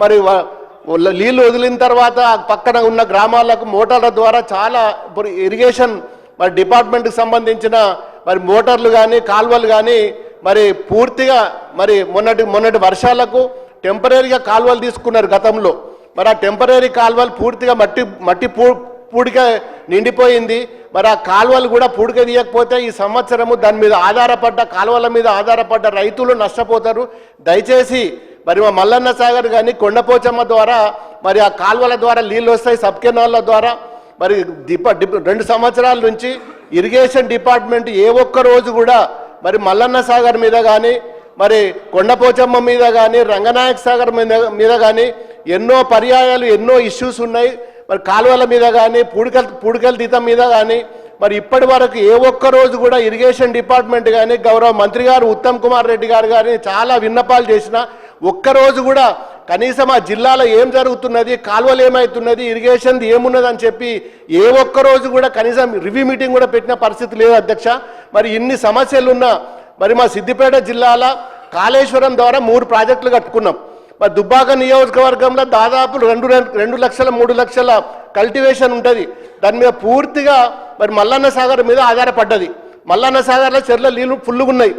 మరి నీళ్లు వదిలిన తర్వాత పక్కన ఉన్న గ్రామాలకు మోటార్ల ద్వారా చాలా ఇరిగేషన్ మరి డిపార్ట్మెంట్కి సంబంధించిన మరి మోటార్లు కానీ కాల్వలు కానీ మరి పూర్తిగా మరి మొన్నటి వర్షాలకు టెంపరీగా కాల్వలు తీసుకున్నారు గతంలో. మరి ఆ టెంపరీ కాల్వలు పూర్తిగా మట్టి పూడిక నిండిపోయింది. మరి ఆ కాల్వలు కూడా పూడిక తీయకపోతే ఈ సంవత్సరము దాని మీద ఆధారపడ్డ కాల్వల మీద ఆధారపడ్డ రైతులు నష్టపోతారు. దయచేసి మరి మా మల్లన్న సాగర్ కానీ కొండపోచమ్మ ద్వారా మరి ఆ కాల్వల ద్వారా నీళ్ళు వస్తాయి, సబ్ కెనాల్ల ద్వారా. మరి 2 సంవత్సరాల నుంచి ఇరిగేషన్ డిపార్ట్మెంట్ ఏ ఒక్క రోజు కూడా మరి మల్లన్న సాగర్ మీద కానీ మరి కొండపోచమ్మ మీద కానీ రంగనాయక సాగర్ మీద కానీ ఎన్నో పర్యాయాలు ఎన్నో ఇష్యూస్ ఉన్నాయి. మరి కాలువల మీద కానీ పూడికల తీతం మీద కానీ మరి ఇప్పటి వరకు ఏ ఒక్క రోజు కూడా ఇరిగేషన్ డిపార్ట్మెంట్ కానీ గౌరవ మంత్రి గారు ఉత్తమ్ కుమార్ రెడ్డి గారు కానీ చాలా విన్నపాలు చేసినా ఒక్కరోజు కూడా కనీసం ఆ జిల్లాలో ఏం జరుగుతున్నది, కాలువలు ఏమవుతున్నది, ఇరిగేషన్ ఏమున్నది అని చెప్పి ఏ ఒక్కరోజు కూడా కనీసం రివ్యూ మీటింగ్ కూడా పెట్టిన పరిస్థితి లేదు అధ్యక్ష. మరి ఇన్ని సమస్యలున్నా మరి మా సిద్దిపేట జిల్లాలో కాళేశ్వరం ద్వారా 3 ప్రాజెక్టులు కట్టుకున్నాం. మరి దుబ్బాక నియోజకవర్గంలో దాదాపు 2 లక్షల 3 లక్షల కల్టివేషన్ ఉంటుంది. దాని మీద పూర్తిగా మరి మల్లన్న సాగర్ మీద ఆధారపడ్డది. మల్లన్న సాగర్లో చెర్ల నీళ్ళు ఫుల్లుగా ఉన్నాయి.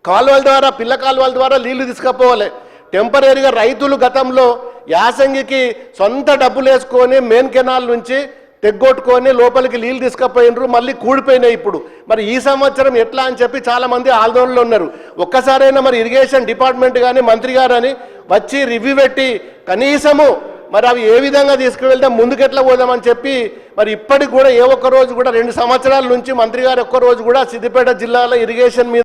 కాలువల ద్వారా పిల్ల కాలువల ద్వారా నీళ్లు తీసుకుపోవాలి. టెంపరీగా రైతులు గతంలో యాసంగికి సొంత డబ్బులు వేసుకొని మెయిన్ కెనాల్ నుంచి తెగ్గొట్టుకొని లోపలికి నీళ్ళు తీసుకుపోయినరు, మళ్ళీ కూడిపోయినాయి ఇప్పుడు. మరి ఈ సంవత్సరం ఎట్లా అని చెప్పి చాలామంది ఆందోళనలో ఉన్నారు. ఒక్కసారైనా మరి ఇరిగేషన్ డిపార్ట్మెంట్ కానీ మంత్రి గారు అని వచ్చి రివ్యూ పెట్టి కనీసము మరి అవి ఏ విధంగా తీసుకువెళ్తాం, ముందుకెట్లా పోదామని చెప్పి మరి ఇప్పటికి కూడా ఏ ఒక్క రోజు కూడా 2 సంవత్సరాల నుంచి మంత్రి గారు ఒక్క రోజు కూడా సిద్దిపేట జిల్లాలో ఇరిగేషన్ మీద